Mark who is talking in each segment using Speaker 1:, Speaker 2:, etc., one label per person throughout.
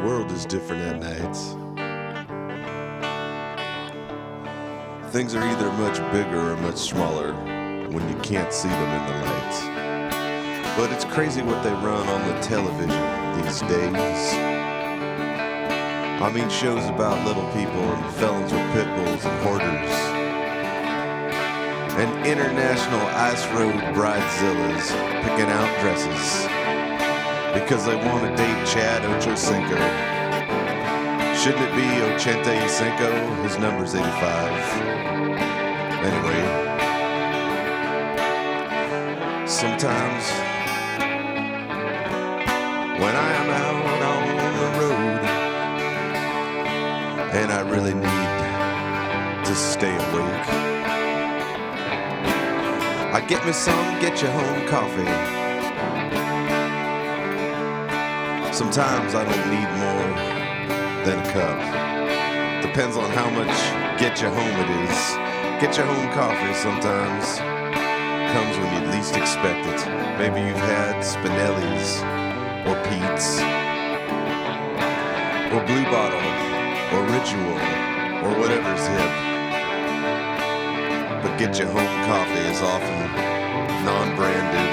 Speaker 1: world is different at night. Things are either much bigger or much smaller when you can't see them in the light. But it's crazy what they run on the television these days. I mean, shows about little people and felons with pit bulls and hoarders. And international ice road bridezillas picking out dresses because they want to date Chad Ochocinco. Shouldn't it be Ochente Cinco? His number's 85. Anyway, sometimes when I am out on the road and I really need to stay awake, I get me some Getcha Home coffee. Sometimes I don't need more than a cup. Depends on how much Getcha Home it is. Getcha Home coffee sometimes comes when you least expect it. Maybe you've had Spinelli's or Pete's or Blue Bottle or Ritual or whatever's hip. But Getcha Home coffee is often non-branded,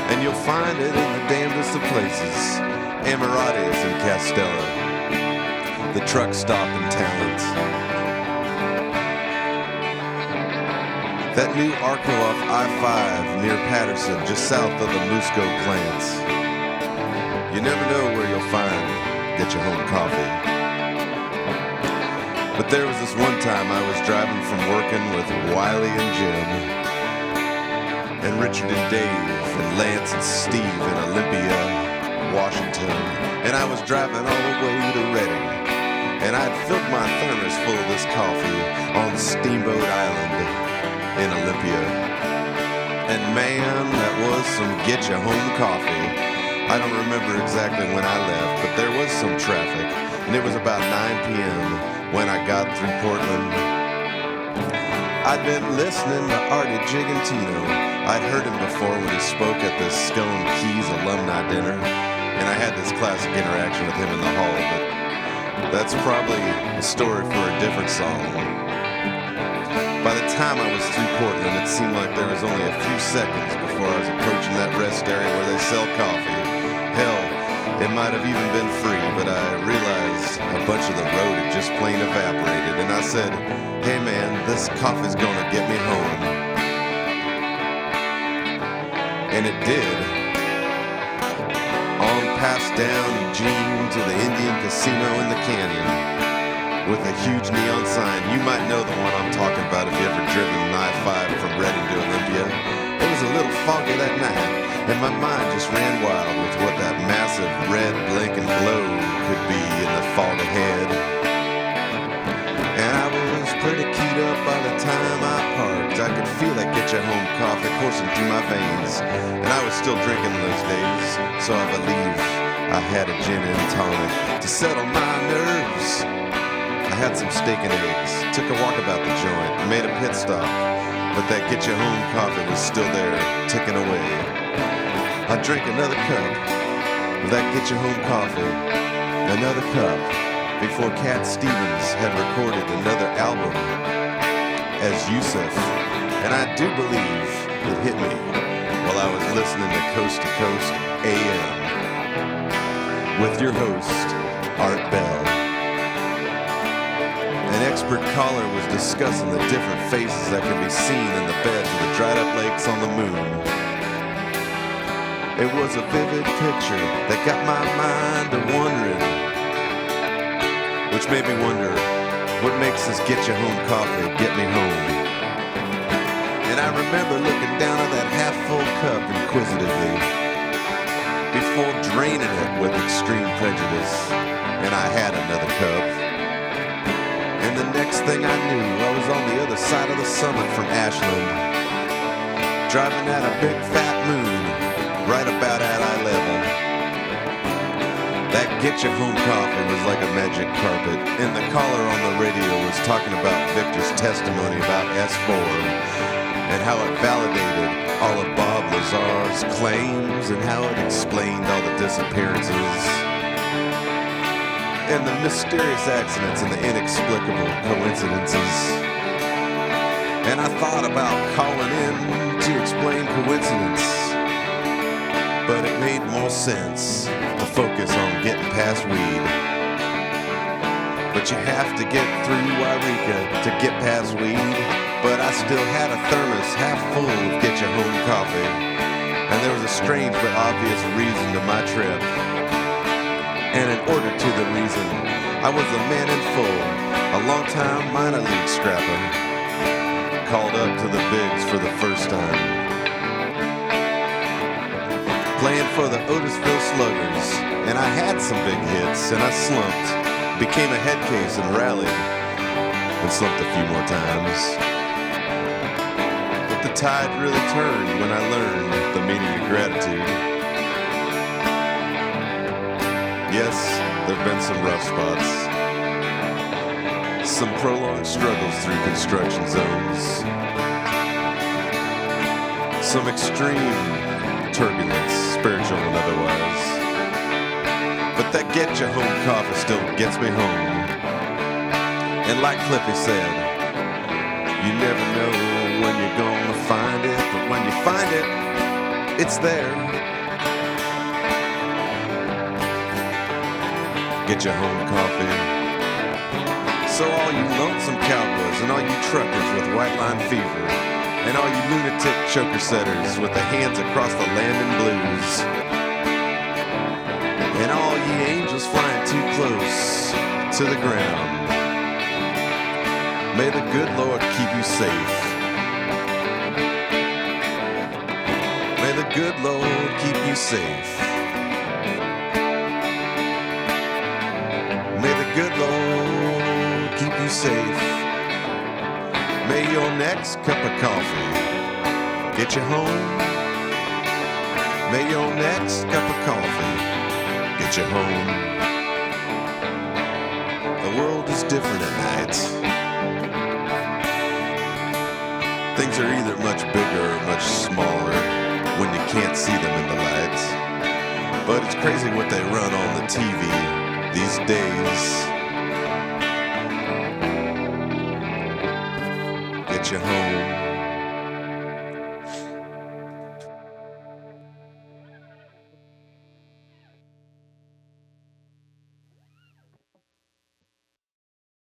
Speaker 1: and you'll find it in the damnedest of places. Amirati's in Castella, the truck stop in Talent, that new Arco off I-5 near Patterson, just south of the Musco plant. You never know where you'll find Getcha Home coffee. But there was this one time I was driving from working with Wiley and Jim, and Richard and Dave, and Lance and Steve in Olympia, Washington, and I was driving all the way to Reading, and I'd filled my thermos full of this coffee on Steamboat Island in Olympia. And man, that was some Getcha Home coffee. I don't remember exactly when I left, but there was some traffic, and it was about 9 p.m. when I got through Portland. I'd been listening to Artie Gigantino. I'd heard him before when he spoke at the Scone Keys alumni dinner, and I had this classic interaction with him in the hall, but that's probably a story for a different song. By the time I was through Portland, it seemed like there was only a few seconds before I was approaching that rest area where they sell coffee. Hell, it might have even been free, but I realized a bunch of the road had just plain evaporated, and I said, "Hey man, this coffee's gonna get me home." And it did. On past down Eugene to the Indian Casino in the Canyon with a huge neon sign. You might know the one I'm talking about if you ever driven I-5 from Reading to Olympia. It was a little foggy that night, and my mind just ran wild with what that massive red blinking glow could be in the fog ahead. And I was pretty keyed up by the time I parked. I could feel that Getcha Home coffee coursing through my veins, and I was still drinking those days, so I believe I had a gin and tonic to settle my nerves. I had some steak and eggs, took a walk about the joint, made a pit stop, but that Getcha Home coffee was still there, ticking away. I drank another cup of that Getcha Home coffee, another cup, before Cat Stevens had recorded another album as Yusuf, and I do believe it hit me while I was listening to Coast to Coast AM with your host, Art Bell. An expert caller was discussing the different faces that can be seen in the beds of the dried up lakes on the moon. It was a vivid picture that got my mind to wondering, which made me wonder, what makes this Getcha Home coffee get me home? And I remember looking down at that half-full cup inquisitively before draining it with extreme prejudice, and I had another cup. And the next thing I knew, I was on the other side of the summit from Ashland, driving at a big fat moon, right about at eye level. That Getcha Home coffee was like a magic carpet, and the caller on the radio was talking about Victor's testimony about S4 and how it validated all of Bob Lazar's claims and how it explained all the disappearances. and the mysterious accidents and the inexplicable coincidences. And I thought about calling in to explain coincidence, but it made more sense to focus on getting past weed. But you have to get through Yreka to get past weed. But I still had a thermos half full of Getcha Home coffee, and there was a strange but obvious reason to my trip. And in order to the reason, I was a man in full, a long-time minor league scrapper, called up to the bigs for the first time. Playing for the Otisville Sluggers, and I had some big hits, and I slumped, became a head case and rallied, and slumped a few more times. But the tide really turned when I learned the meaning of gratitude. Yes, there've been some rough spots, some prolonged struggles through construction zones, some extreme turbulence, spiritual and otherwise. But that Getcha Home coffee still gets me home. And like Cliffy said, you never know when you're gonna find it, but when you find it, it's there. Getcha Home coffee. So all you Lonesome Cowboys and all you truckers with white line fever, and all you Lunatic Choker-setters with the hands across the land in blues, and all ye angels flying too close to the ground, may the good Lord keep you safe. May the good Lord keep you safe. May the good Lord keep you safe. May your next cup of coffee get you home. May your next cup of coffee get you home. The world is different at night. Things are either much bigger or much smaller when you can't see them in the light. But it's crazy what they run on the TV these days. Get you home.